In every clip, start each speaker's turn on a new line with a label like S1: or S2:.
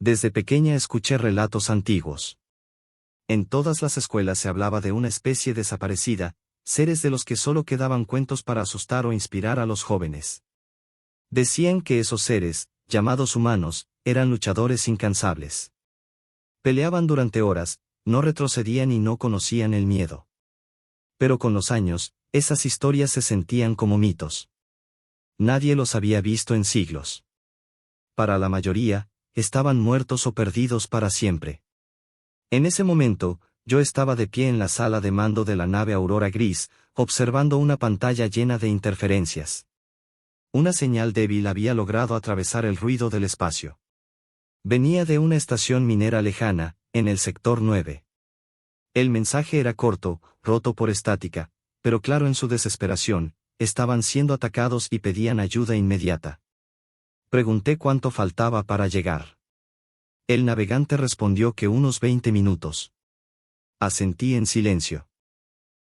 S1: Desde pequeña escuché relatos antiguos. En todas las escuelas se hablaba de una especie desaparecida, seres de los que solo quedaban cuentos para asustar o inspirar a los jóvenes. Decían que esos seres, llamados humanos, eran luchadores incansables. Peleaban durante horas, no retrocedían y no conocían el miedo. Pero con los años, esas historias se sentían como mitos. Nadie los había visto en siglos. Para la mayoría, estaban muertos o perdidos para siempre. En ese momento, yo estaba de pie en la sala de mando de la nave Aurora Gris, observando una pantalla llena de interferencias. Una señal débil había logrado atravesar el ruido del espacio. Venía de una estación minera lejana, en el sector 9. El mensaje era corto, roto por estática, pero claro en su desesperación: estaban siendo atacados y pedían ayuda inmediata. Pregunté cuánto faltaba para llegar. El navegante respondió que unos 20 minutos. Asentí en silencio.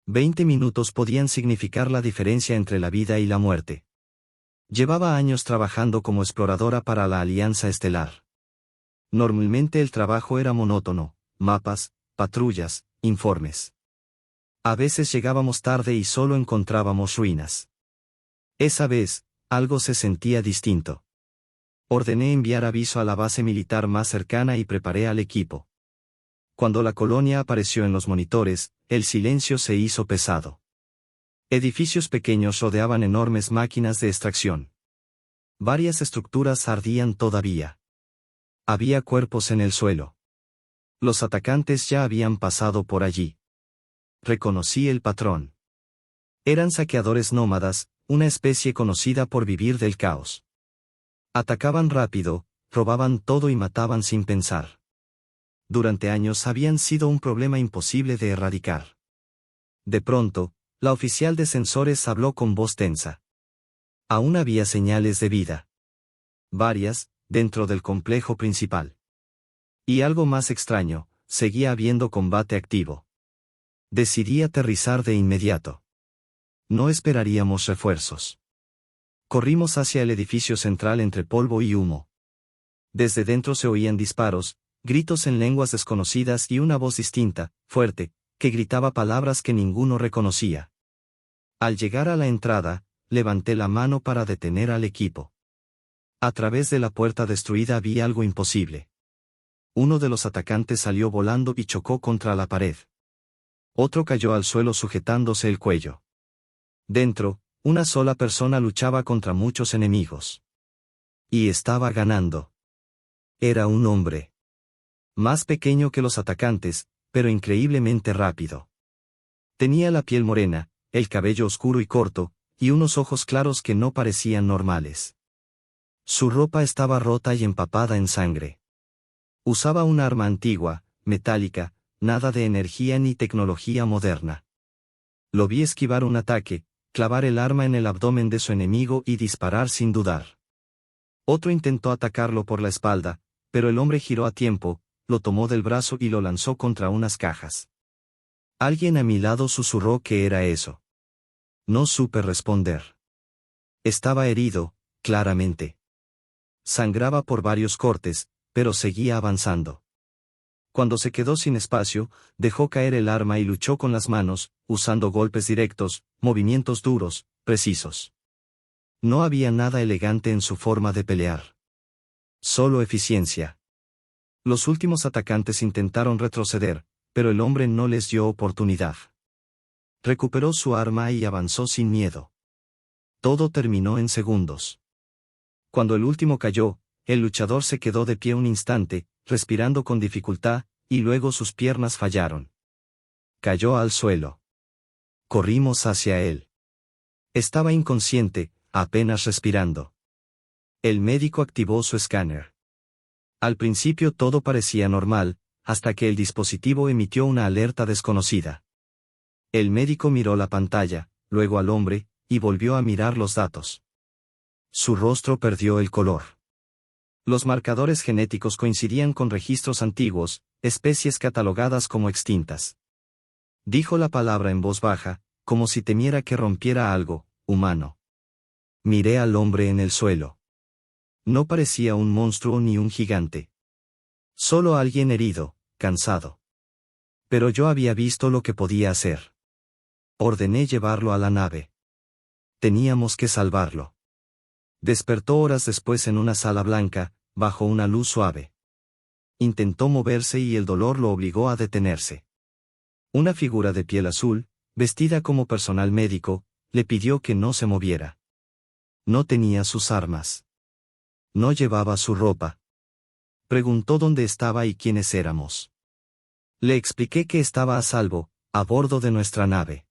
S1: 20 minutos podían significar la diferencia entre la vida y la muerte. Llevaba años trabajando como exploradora para la Alianza Estelar. Normalmente el trabajo era monótono: mapas, patrullas, informes. A veces llegábamos tarde y solo encontrábamos ruinas. Esa vez, algo se sentía distinto. Ordené enviar aviso a la base militar más cercana y preparé al equipo. Cuando la colonia apareció en los monitores, el silencio se hizo pesado. Edificios pequeños rodeaban enormes máquinas de extracción. Varias estructuras ardían todavía. Había cuerpos en el suelo. Los atacantes ya habían pasado por allí. Reconocí el patrón. Eran saqueadores nómadas, una especie conocida por vivir del caos. Atacaban rápido, robaban todo y mataban sin pensar. Durante años habían sido un problema imposible de erradicar. De pronto, la oficial de sensores habló con voz tensa. Aún había señales de vida. Varias, dentro del complejo principal. Y algo más extraño: seguía habiendo combate activo. Decidí aterrizar de inmediato. No esperaríamos refuerzos. Corrimos hacia el edificio central entre polvo y humo. Desde dentro se oían disparos, gritos en lenguas desconocidas y una voz distinta, fuerte, que gritaba palabras que ninguno reconocía. Al llegar a la entrada, levanté la mano para detener al equipo. A través de la puerta destruida vi algo imposible. Uno de los atacantes salió volando y chocó contra la pared. Otro cayó al suelo sujetándose el cuello. Dentro, una sola persona luchaba contra muchos enemigos. Y estaba ganando. Era un hombre. Más pequeño que los atacantes, pero increíblemente rápido. Tenía la piel morena, el cabello oscuro y corto, y unos ojos claros que no parecían normales. Su ropa estaba rota y empapada en sangre. Usaba un arma antigua, metálica, nada de energía ni tecnología moderna. Lo vi esquivar un ataque, clavar el arma en el abdomen de su enemigo y disparar sin dudar. Otro intentó atacarlo por la espalda, pero el hombre giró a tiempo, lo tomó del brazo y lo lanzó contra unas cajas. Alguien a mi lado susurró qué era eso. No supe responder. Estaba herido, claramente. Sangraba por varios cortes, pero seguía avanzando. Cuando se quedó sin espacio, dejó caer el arma y luchó con las manos, usando golpes directos, movimientos duros, precisos. No había nada elegante en su forma de pelear. Solo eficiencia. Los últimos atacantes intentaron retroceder, pero el hombre no les dio oportunidad. Recuperó su arma y avanzó sin miedo. Todo terminó en segundos. Cuando el último cayó, el luchador se quedó de pie un instante, respirando con dificultad, y luego sus piernas fallaron. Cayó al suelo. Corrimos hacia él. Estaba inconsciente, apenas respirando. El médico activó su escáner. Al principio todo parecía normal, hasta que el dispositivo emitió una alerta desconocida. El médico miró la pantalla, luego al hombre, y volvió a mirar los datos. Su rostro perdió el color. Los marcadores genéticos coincidían con registros antiguos, especies catalogadas como extintas. Dijo la palabra en voz baja, como si temiera que rompiera algo: humano. Miré al hombre en el suelo. No parecía un monstruo ni un gigante. Solo alguien herido, cansado. Pero yo había visto lo que podía hacer. Ordené llevarlo a la nave. Teníamos que salvarlo. Despertó horas después en una sala blanca, bajo una luz suave. Intentó moverse y el dolor lo obligó a detenerse. Una figura de piel azul, vestida como personal médico, le pidió que no se moviera. No tenía sus armas. No llevaba su ropa. Preguntó dónde estaba y quiénes éramos. Le expliqué que estaba a salvo, a bordo de nuestra nave.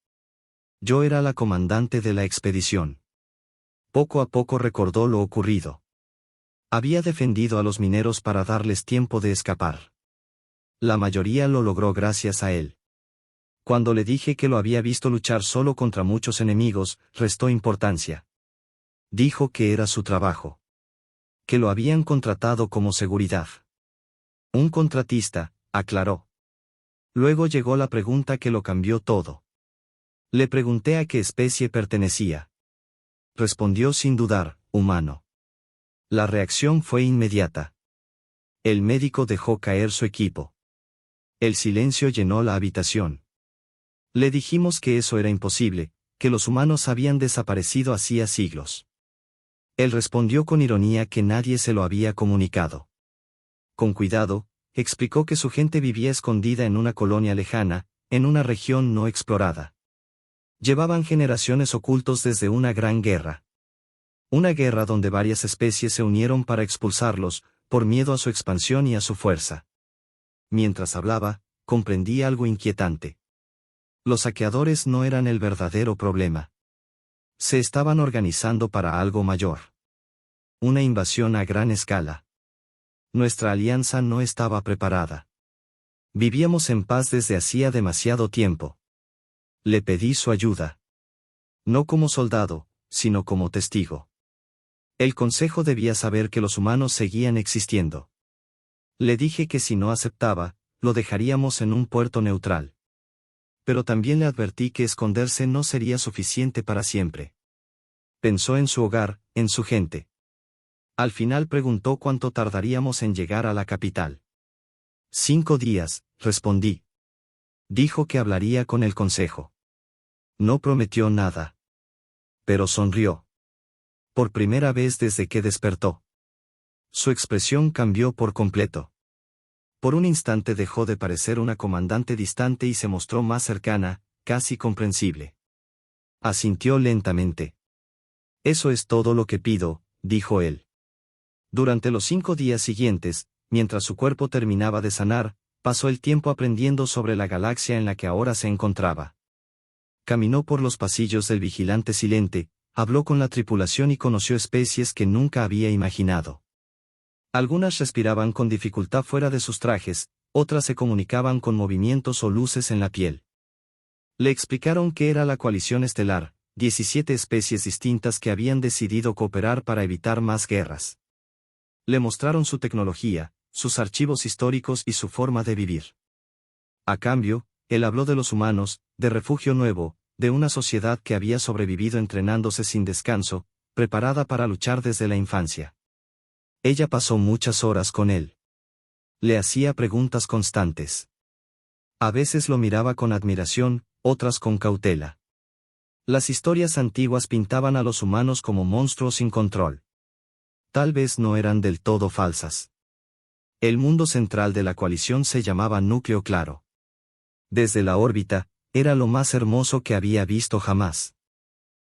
S1: Yo era la comandante de la expedición. Poco a poco recordó lo ocurrido. Había defendido a los mineros para darles tiempo de escapar. La mayoría lo logró gracias a él. Cuando le dije que lo había visto luchar solo contra muchos enemigos, restó importancia. Dijo que era su trabajo. Que lo habían contratado como seguridad. Un contratista, aclaró. Luego llegó la pregunta que lo cambió todo. Le pregunté a qué especie pertenecía. Respondió sin dudar, humano. La reacción fue inmediata. El médico dejó caer su equipo. El silencio llenó la habitación. Le dijimos que eso era imposible, que los humanos habían desaparecido hacía siglos. Él respondió con ironía que nadie se lo había comunicado. Con cuidado, explicó que su gente vivía escondida en una colonia lejana, en una región no explorada. Llevaban generaciones ocultos desde una gran guerra. Una guerra donde varias especies se unieron para expulsarlos, por miedo a su expansión y a su fuerza. Mientras hablaba, comprendí algo inquietante. Los saqueadores no eran el verdadero problema. Se estaban organizando para algo mayor. Una invasión a gran escala. Nuestra alianza no estaba preparada. Vivíamos en paz desde hacía demasiado tiempo. Le pedí su ayuda. No como soldado, sino como testigo. El Consejo debía saber que los humanos seguían existiendo. Le dije que si no aceptaba, lo dejaríamos en un puerto neutral. Pero también le advertí que esconderse no sería suficiente para siempre. Pensó en su hogar, en su gente. Al final preguntó cuánto tardaríamos en llegar a la capital. 5 días, respondí. Dijo que hablaría con el Consejo. No prometió nada. Pero sonrió. Por primera vez desde que despertó. Su expresión cambió por completo. Por un instante dejó de parecer una comandante distante y se mostró más cercana, casi comprensible. Asintió lentamente. Eso es todo lo que pido, dijo él. Durante los 5 días siguientes, mientras su cuerpo terminaba de sanar, pasó el tiempo aprendiendo sobre la galaxia en la que ahora se encontraba. Caminó por los pasillos del vigilante silente, habló con la tripulación y conoció especies que nunca había imaginado. Algunas respiraban con dificultad fuera de sus trajes, otras se comunicaban con movimientos o luces en la piel. Le explicaron qué era la coalición estelar, 17 especies distintas que habían decidido cooperar para evitar más guerras. Le mostraron su tecnología, sus archivos históricos y su forma de vivir. A cambio, él habló de los humanos, de Refugio Nuevo, de una sociedad que había sobrevivido entrenándose sin descanso, preparada para luchar desde la infancia. Ella pasó muchas horas con él. Le hacía preguntas constantes. A veces lo miraba con admiración, otras con cautela. Las historias antiguas pintaban a los humanos como monstruos sin control. Tal vez no eran del todo falsas. El mundo central de la coalición se llamaba Núcleo Claro. Desde la órbita, era lo más hermoso que había visto jamás.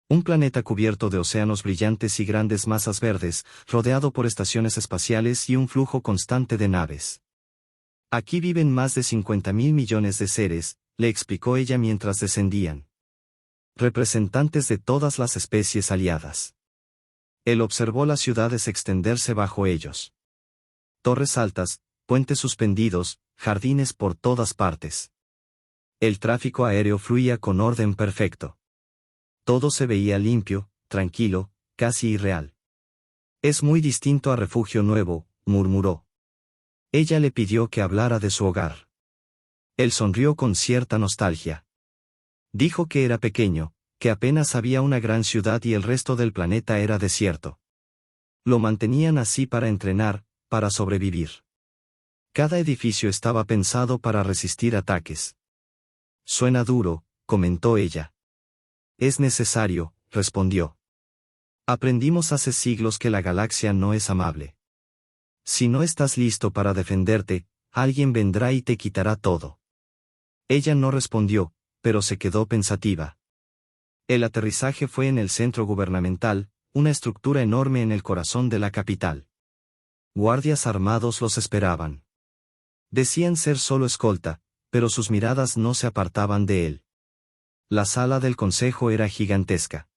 S1: Un planeta cubierto de océanos brillantes y grandes masas verdes, rodeado por estaciones espaciales y un flujo constante de naves. Aquí viven más de 50.000 millones de seres, le explicó ella mientras descendían. Representantes de todas las especies aliadas. Él observó las ciudades extenderse bajo ellos. Torres altas, puentes suspendidos, jardines por todas partes. El tráfico aéreo fluía con orden perfecto. Todo se veía limpio, tranquilo, casi irreal. Es muy distinto a Refugio Nuevo, murmuró. Ella le pidió que hablara de su hogar. Él sonrió con cierta nostalgia. Dijo que era pequeño, que apenas había una gran ciudad y el resto del planeta era desierto. Lo mantenían así para entrenar, para sobrevivir. Cada edificio estaba pensado para resistir ataques. Suena duro, comentó ella. Es necesario, respondió. Aprendimos hace siglos que la galaxia no es amable. Si no estás listo para defenderte, alguien vendrá y te quitará todo. Ella no respondió, pero se quedó pensativa. El aterrizaje fue en el centro gubernamental, una estructura enorme en el corazón de la capital. Guardias armados los esperaban. Decían ser solo escolta, pero sus miradas no se apartaban de él. La sala del consejo era gigantesca.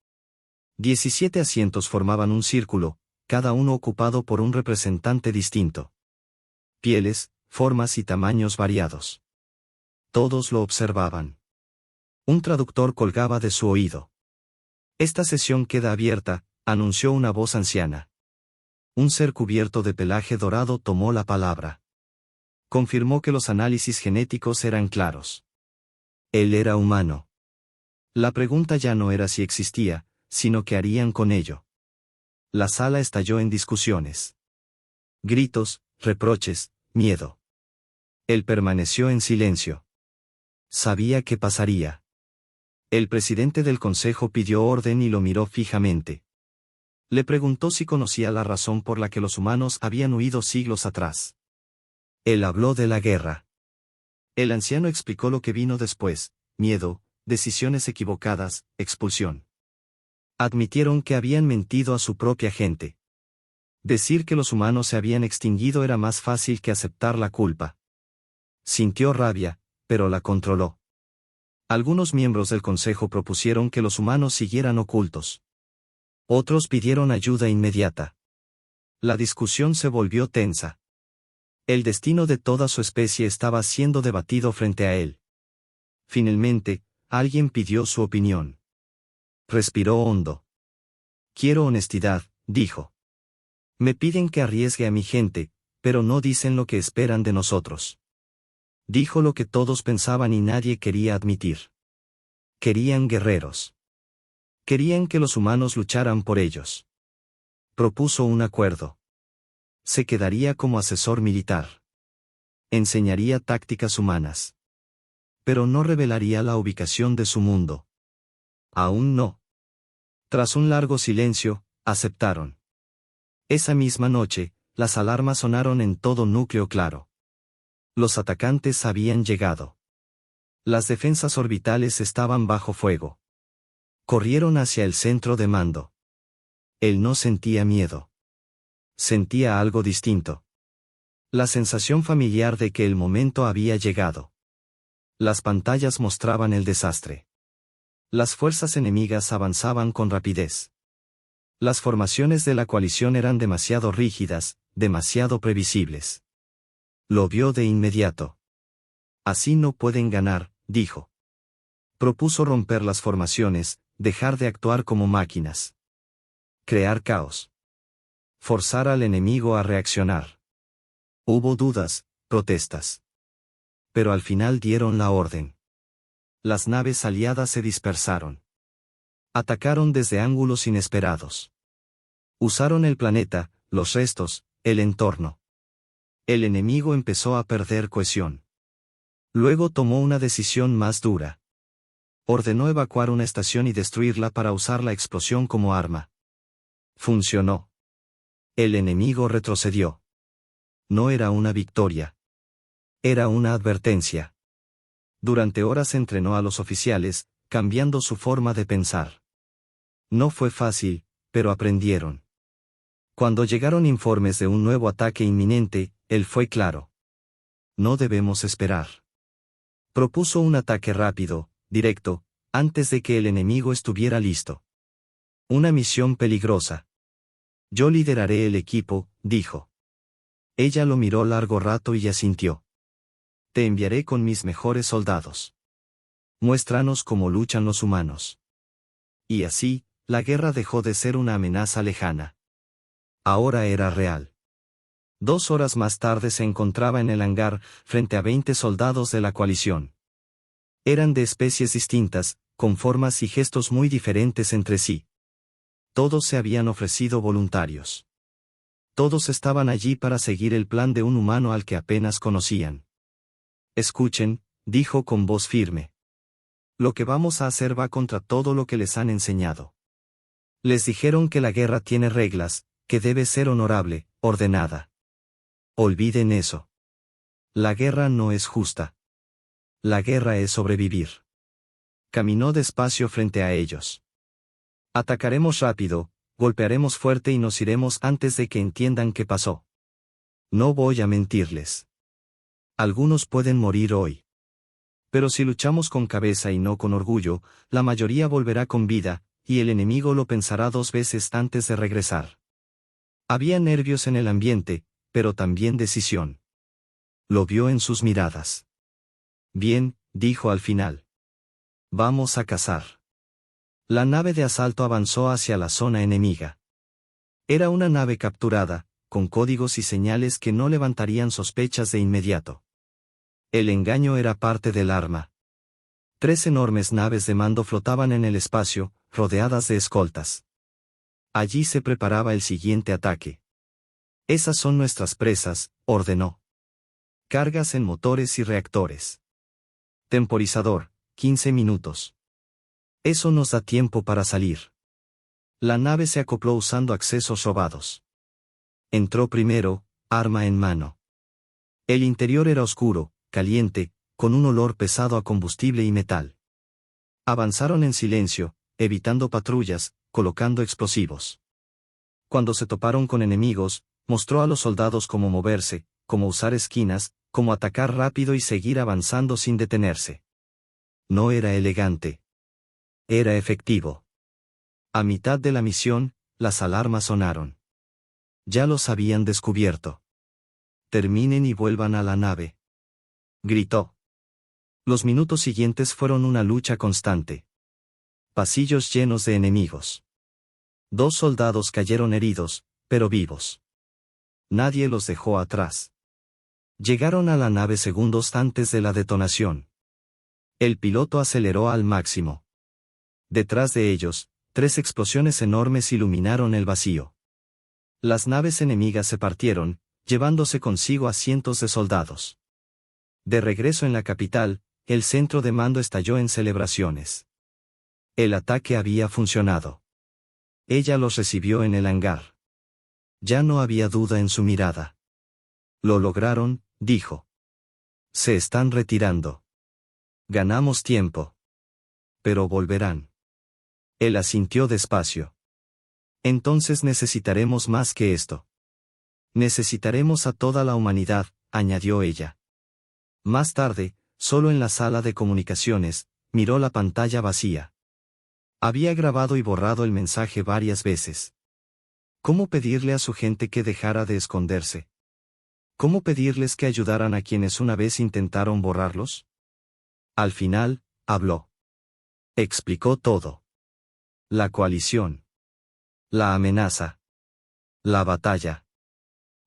S1: 17 asientos formaban un círculo, cada uno ocupado por un representante distinto. Pieles, formas y tamaños variados. Todos lo observaban. Un traductor colgaba de su oído. Esta sesión queda abierta, anunció una voz anciana. Un ser cubierto de pelaje dorado tomó la palabra. Confirmó que los análisis genéticos eran claros. Él era humano. La pregunta ya no era si existía, sino qué harían con ello. La sala estalló en discusiones. Gritos, reproches, miedo. Él permaneció en silencio. Sabía qué pasaría. El presidente del consejo pidió orden y lo miró fijamente. Le preguntó si conocía la razón por la que los humanos habían huido siglos atrás. Él habló de la guerra. El anciano explicó lo que vino después: miedo, decisiones equivocadas, expulsión. Admitieron que habían mentido a su propia gente. Decir que los humanos se habían extinguido era más fácil que aceptar la culpa. Sintió rabia, pero la controló. Algunos miembros del consejo propusieron que los humanos siguieran ocultos. Otros pidieron ayuda inmediata. La discusión se volvió tensa. El destino de toda su especie estaba siendo debatido frente a él. Finalmente, alguien pidió su opinión. Respiró hondo. Quiero honestidad, dijo. Me piden que arriesgue a mi gente, pero no dicen lo que esperan de nosotros. Dijo lo que todos pensaban y nadie quería admitir. Querían guerreros. Querían que los humanos lucharan por ellos. Propuso un acuerdo. Se quedaría como asesor militar. Enseñaría tácticas humanas. Pero no revelaría la ubicación de su mundo. Aún no. Tras un largo silencio, aceptaron. Esa misma noche, las alarmas sonaron en todo núcleo claro. Los atacantes habían llegado. Las defensas orbitales estaban bajo fuego. Corrieron hacia el centro de mando. Él no sentía miedo. Sentía algo distinto. La sensación familiar de que el momento había llegado. Las pantallas mostraban el desastre. Las fuerzas enemigas avanzaban con rapidez. Las formaciones de la coalición eran demasiado rígidas, demasiado previsibles. Lo vio de inmediato. Así no pueden ganar, dijo. Propuso romper las formaciones, dejar de actuar como máquinas. Crear caos. Forzar al enemigo a reaccionar. Hubo dudas, protestas. Pero al final dieron la orden. Las naves aliadas se dispersaron. Atacaron desde ángulos inesperados. Usaron el planeta, los restos, el entorno. El enemigo empezó a perder cohesión. Luego tomó una decisión más dura. Ordenó evacuar una estación y destruirla para usar la explosión como arma. Funcionó. El enemigo retrocedió. No era una victoria. Era una advertencia. Durante horas entrenó a los oficiales, cambiando su forma de pensar. No fue fácil, pero aprendieron. Cuando llegaron informes de un nuevo ataque inminente, él fue claro. No debemos esperar. Propuso un ataque rápido, directo, antes de que el enemigo estuviera listo. Una misión peligrosa. Yo lideraré el equipo, dijo. Ella lo miró largo rato y asintió. Te enviaré con mis mejores soldados. Muéstranos cómo luchan los humanos. Y así, la guerra dejó de ser una amenaza lejana. Ahora era real. 2 horas más tarde se encontraba en el hangar, frente a 20 soldados de la coalición. Eran de especies distintas, con formas y gestos muy diferentes entre sí. Todos se habían ofrecido voluntarios. Todos estaban allí para seguir el plan de un humano al que apenas conocían. Escuchen, dijo con voz firme. Lo que vamos a hacer va contra todo lo que les han enseñado. Les dijeron que la guerra tiene reglas, que debe ser honorable, ordenada. Olviden eso. La guerra no es justa. La guerra es sobrevivir. Caminó despacio frente a ellos. Atacaremos rápido, golpearemos fuerte y nos iremos antes de que entiendan qué pasó. No voy a mentirles. Algunos pueden morir hoy. Pero si luchamos con cabeza y no con orgullo, la mayoría volverá con vida, y el enemigo lo pensará 2 veces antes de regresar. Había nervios en el ambiente, pero también decisión. Lo vio en sus miradas. Bien, dijo al final. Vamos a cazar. La nave de asalto avanzó hacia la zona enemiga. Era una nave capturada, con códigos y señales que no levantarían sospechas de inmediato. El engaño era parte del arma. 3 enormes naves de mando flotaban en el espacio, rodeadas de escoltas. Allí se preparaba el siguiente ataque. Esas son nuestras presas, ordenó. Cargas en motores y reactores. Temporizador, 15 minutos. Eso nos da tiempo para salir. La nave se acopló usando accesos robados. Entró primero, arma en mano. El interior era oscuro, caliente, con un olor pesado a combustible y metal. Avanzaron en silencio, evitando patrullas, colocando explosivos. Cuando se toparon con enemigos, mostró a los soldados cómo moverse, cómo usar esquinas, cómo atacar rápido y seguir avanzando sin detenerse. No era elegante. Era efectivo. A mitad de la misión, las alarmas sonaron. Ya los habían descubierto. Terminen y vuelvan a la nave. Gritó. Los minutos siguientes fueron una lucha constante. Pasillos llenos de enemigos. 2 soldados cayeron heridos, pero vivos. Nadie los dejó atrás. Llegaron a la nave segundos antes de la detonación. El piloto aceleró al máximo. Detrás de ellos, 3 explosiones enormes iluminaron el vacío. Las naves enemigas se partieron, llevándose consigo a cientos de soldados. De regreso en la capital, el centro de mando estalló en celebraciones. El ataque había funcionado. Ella los recibió en el hangar. Ya no había duda en su mirada. Lo lograron, dijo. Se están retirando. Ganamos tiempo. Pero volverán. Él asintió despacio. Entonces necesitaremos más que esto. Necesitaremos a toda la humanidad, añadió ella. Más tarde, solo en la sala de comunicaciones, miró la pantalla vacía. Había grabado y borrado el mensaje varias veces. ¿Cómo pedirle a su gente que dejara de esconderse? ¿Cómo pedirles que ayudaran a quienes una vez intentaron borrarlos? Al final, habló. Explicó todo. La coalición. La amenaza. La batalla.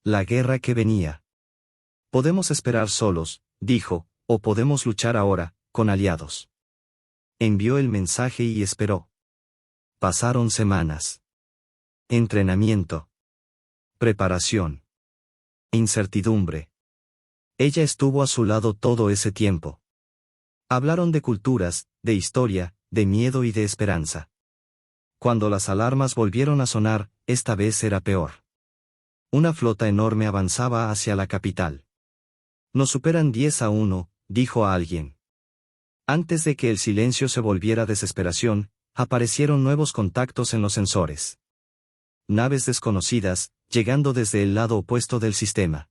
S1: La guerra que venía. Podemos esperar solos, dijo, o podemos luchar ahora, con aliados. Envió el mensaje y esperó. Pasaron semanas. Entrenamiento. Preparación. Incertidumbre. Ella estuvo a su lado todo ese tiempo. Hablaron de culturas, de historia, de miedo y de esperanza. Cuando las alarmas volvieron a sonar, esta vez era peor. Una flota enorme avanzaba hacia la capital. Nos superan 10-1, dijo a alguien. Antes de que el silencio se volviera desesperación, aparecieron nuevos contactos en los sensores. Naves desconocidas, llegando desde el lado opuesto del sistema.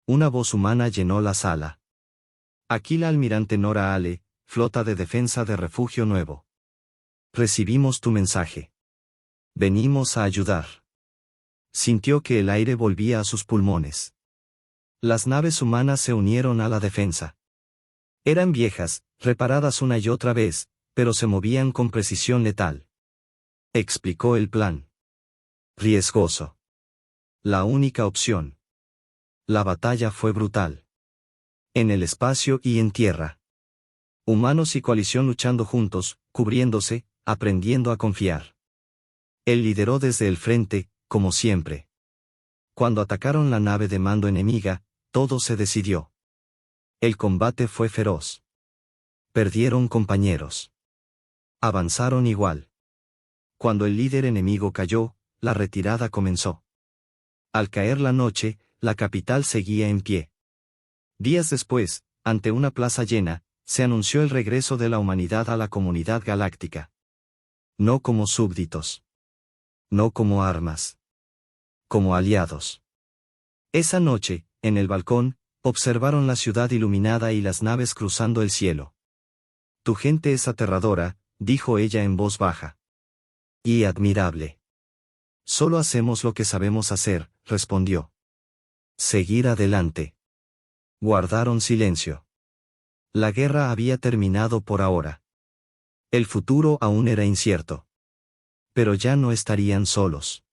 S1: Una voz humana llenó la sala. Aquí la almirante Nora Ale, flota de defensa de Refugio Nuevo. Recibimos tu mensaje. Venimos a ayudar. Sintió que el aire volvía a sus pulmones. Las naves humanas se unieron a la defensa. Eran viejas, reparadas una y otra vez, pero se movían con precisión letal. Explicó el plan. Riesgoso. La única opción. La batalla fue brutal. En el espacio y en tierra. Humanos y coalición luchando juntos, cubriéndose, aprendiendo a confiar. Él lideró desde el frente, como siempre. Cuando atacaron la nave de mando enemiga, todo se decidió. El combate fue feroz. Perdieron compañeros. Avanzaron igual. Cuando el líder enemigo cayó, la retirada comenzó. Al caer la noche, la capital seguía en pie. Días después, ante una plaza llena, se anunció el regreso de la humanidad a la comunidad galáctica. No como súbditos. No como armas. Como aliados. Esa noche, en el balcón, observaron la ciudad iluminada y las naves cruzando el cielo. Tu gente es aterradora, dijo ella en voz baja. Y admirable. Solo hacemos lo que sabemos hacer, respondió. Seguir adelante. Guardaron silencio. La guerra había terminado por ahora. El futuro aún era incierto. Pero ya no estarían solos.